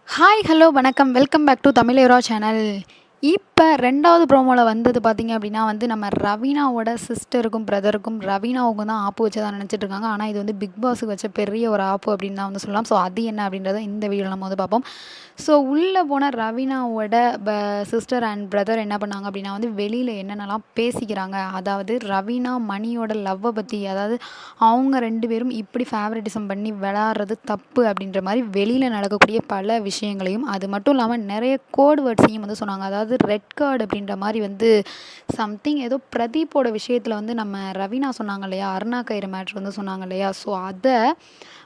Hi hello வணக்கம் welcome back to Tamizhera channel. இப்போ 2வது ப்ரோமோவில் வந்தது பார்த்தீங்க அப்படின்னா நம்ம ரவீனாவோட சிஸ்டருக்கும் பிரதருக்கும் ரவீனாவுக்கும் தான் ஆப்பு வச்சதாக நினச்சிட்டு இருக்காங்க. ஆனால் இது பிக் பாஸுக்கு வச்ச பெரிய ஒரு ஆப்பு அப்படின்னு தான் சொல்லலாம். ஸோ அது என்ன அப்படின்றத இந்த வீடியோவில் நம்ம பார்ப்போம். ஸோ உள்ளே போன ரவீனாவோட சிஸ்டர் அண்ட் பிரதர் என்ன பண்ணாங்க அப்படின்னா வெளியில் என்னென்னலாம் பேசிக்கிறாங்க, அதாவது ரவீனா மணியோட லவ்வை பற்றி, அதாவது அவங்க 2 பேரும் இப்படி ஃபேவரட்டிசம் பண்ணி விளாட்றது தப்பு அப்படின்ற மாதிரி வெளியில் நடக்கக்கூடிய பல விஷயங்களையும், அது மட்டும் இல்லாமல் நிறைய கோட் வேர்ட்ஸையும் சொன்னாங்க. அதாவது ரெட் கார்டு அப்படின்ற மாதிரி சம்திங் ஏதோ பிரதீப்போட விஷயத்தில் நம்ம ரவீனா சொன்னாங்க இல்லையா, அருணா கயிறு மேட்ரு சொன்னாங்க இல்லையா. ஸோ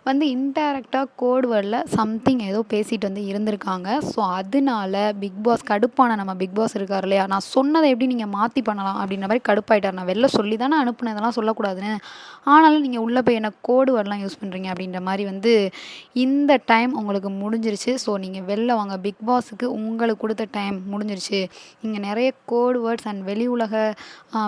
அதை இன்டைரக்டாக கோட் வேர்டில் சம்திங் ஏதோ பேசிட்டு இருந்திருக்காங்க. ஸோ அதனால பிக் பாஸ் கடுப்பான நம்ம பிக் பாஸ் இருக்கார் இல்லையா, நான் சொன்னதை எப்படி நீங்கள் மாற்றி பண்ணலாம் அப்படின்ற மாதிரி கடுப்பாயிட்டார். நான் வெளில சொல்லி தானே அனுப்புனேன் இதெல்லாம் சொல்லக்கூடாதுன்னு, ஆனாலும் நீங்கள் உள்ளே போய் என்ன கோடு வேர்டெலாம் யூஸ் பண்ணுறீங்க அப்படின்ற மாதிரி இந்த டைம் உங்களுக்கு முடிஞ்சிருச்சு. ஸோ நீங்கள் வெளில வாங்க, பிக் பாஸுக்கு உங்களுக்கு கொடுத்த டைம் முடிஞ்சிருச்சு. இங்கே நிறைய கோட் வேர்ட்ஸ் அண்ட் வெளி உலக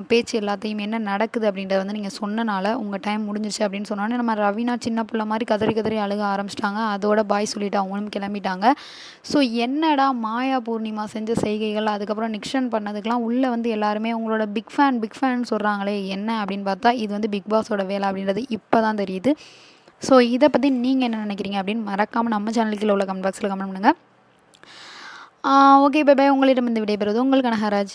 பேச்சு எல்லாத்தையும் என்ன நடக்குது அப்படின்றத நீங்கள் சொன்னனால உங்கள் டைம் முடிஞ்சிருச்சு அப்படின்னு சொன்னோன்னே நம்ம ரவீனா சின்ன பிள்ளை மாதிரி கதறி கதறி அழுக ஆரம்பிச்சிட்டாங்க. அதோட பாய் சொல்லிவிட்டு அவங்களும் கிளம்பிட்டாங்க. ஸோ என்னடா மாயா பூர்ணிமா செஞ்ச செய்கைகள், அதுக்கப்புறம் நிக்ஷன் பண்ணதுக்கெலாம் உள்ளே எல்லாருமே உங்களோட பிக் ஃபேன் சொல்கிறாங்களே என்ன அப்படின்னு பார்த்தா இது பிக் பாஸோட வேலை அப்படின்றது இப்போ தான் தெரியுது. ஸோ இதை பற்றி நீங்கள் என்ன நினைக்கிறீங்க அப்படின்னு மறக்காமல் நம்ம சேனலுக்கு உள்ள கமெண்ட் பாக்ஸில் கமெண்ட் பண்ணுங்கள். Okay bye bye. உங்களிடம் இந்த விடைபெறுவது உங்கள் கனகராஜ்.